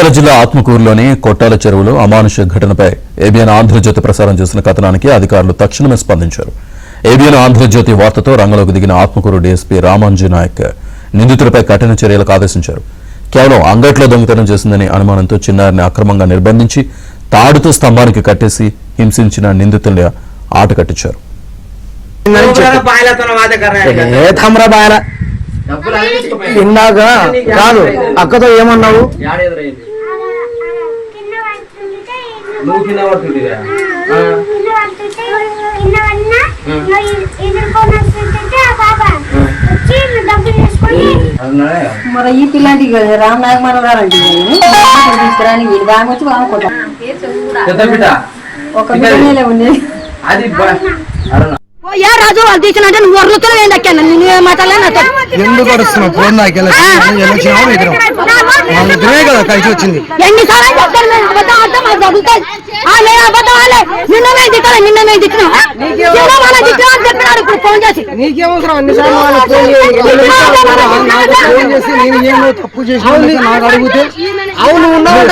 నంద్యాల జిల్లా ఆత్మకూరులోని కొట్టాల చెరువులో అమానుష ఘటనపై ఏబిఎన్ ఆంధ్రజ్యోతి ప్రసారం చేసిన కథనానికి అధికారులు తక్షణమే స్పందించారు. ఏబిఎన్ ఆంధ్రజ్యోతి వార్తతో రంగంలోకి దిగిన ఆత్మకూరు డీఎస్పీ రామాంజీ నాయక్ నిందితులపై కఠిన చర్యలకు ఆదేశించారు. కేవలం అంగట్లో దొంగతనం చేసిందని అనుమానంతో చిన్నారిని అక్రమంగా నిర్బంధించి తాడుతో స్తంభానికి కట్టేసి హింసించిన నిందితుల్ని ఆట కట్టించారు. ఇందాక కాదు అక్కతో ఏమన్నావు? మరి ఈ పిల్లాంటి రామ్ నాయక్ మనవరాలంటే ఒక బిడ్డనే ఉండేది. రాజు వాళ్ళు తీసినట్టే నువ్వు వరులుతున్నా నేను దక్కాను. నేను మాట్లాడలే ఎందుకు వస్తున్నావు? ఫోన్ దాకెళ్ళే కదా కలిసి వచ్చింది. ఎన్నిసార్లు చెప్తాను నిన్న చెప్పినాడు ఇప్పుడు ఫోన్ చేసి. నీకేమవసరం అన్నిసార్లు ఫోన్ చేసి నేను ఏమో తప్పు చేసి నాకు అడిగితే అవును ఉన్నావు.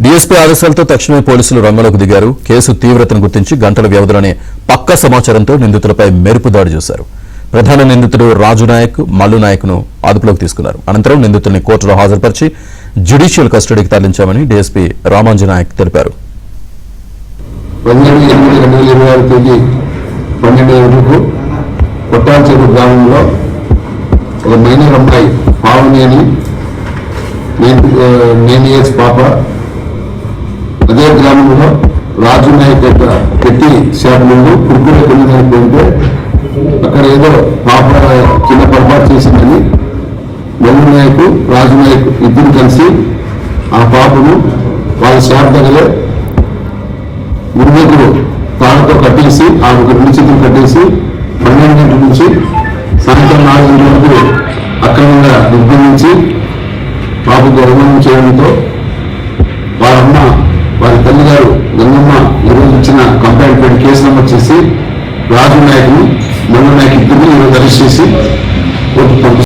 డీఎస్పీ ఆదేశాలతో తక్షణమే పోలీసులు రంగంలోకి దిగారు. కేసు తీవ్రతను గుర్తించి గంటల వ్యవధిలోనే పక్కా సమాచారంతో నిందితులపై మెరుపు దాడి చేశారు. ప్రధాన నిందితుడు రాజు నాయక్, మల్లు నాయక్ ను అదుపులోకి తీసుకున్నారు. అనంతరం నిందితుల్ని కోర్టులో హాజరుపరిచి జ్యుడిషియల్ కస్టడీకి తరలించామని డీఎస్పీ రామాంజీ నాయక్ తెలిపారు. 12/8/2020 కొట్టాల చెరువు గ్రామంలో ఒక మైనర్ అమ్మాయి పావని అని 9 ఇయర్స్ పాప అదే గ్రామంలో రాజు నాయక్ యొక్క పెట్టి షాప్ ముందు కుర్కురే కొనడానికి పోతే అక్కడ ఏదో పాప చిన్న పొరపాటు చేసిందని మల్లు నాయక్, రాజు నాయక్ ఇద్దరు కలిసి ఆ పాపను వాళ్ళ షాప్ దగ్గరే మురుగురు తాళతో కట్టేసి ఆ ఒక 2 చేతులు కట్టేసి 12 గంటల నుంచి సాయంత్రం 4 గంటల వరకు అక్రమంగా నిర్బంధించి పాపకు అవమానం చేయడంతో వాళ్ళమ్మ వారి తల్లిగారు గంగమ్మ ఈరోజు ఇచ్చిన కంప్లైంట్ కేసు నమోదు చేసి రాజు నాయక్ని, మల్లు నాయక్ ఇద్దరిని ఈరోజు అరెస్ట్ చేసి కోర్టు పంపిస్తారు.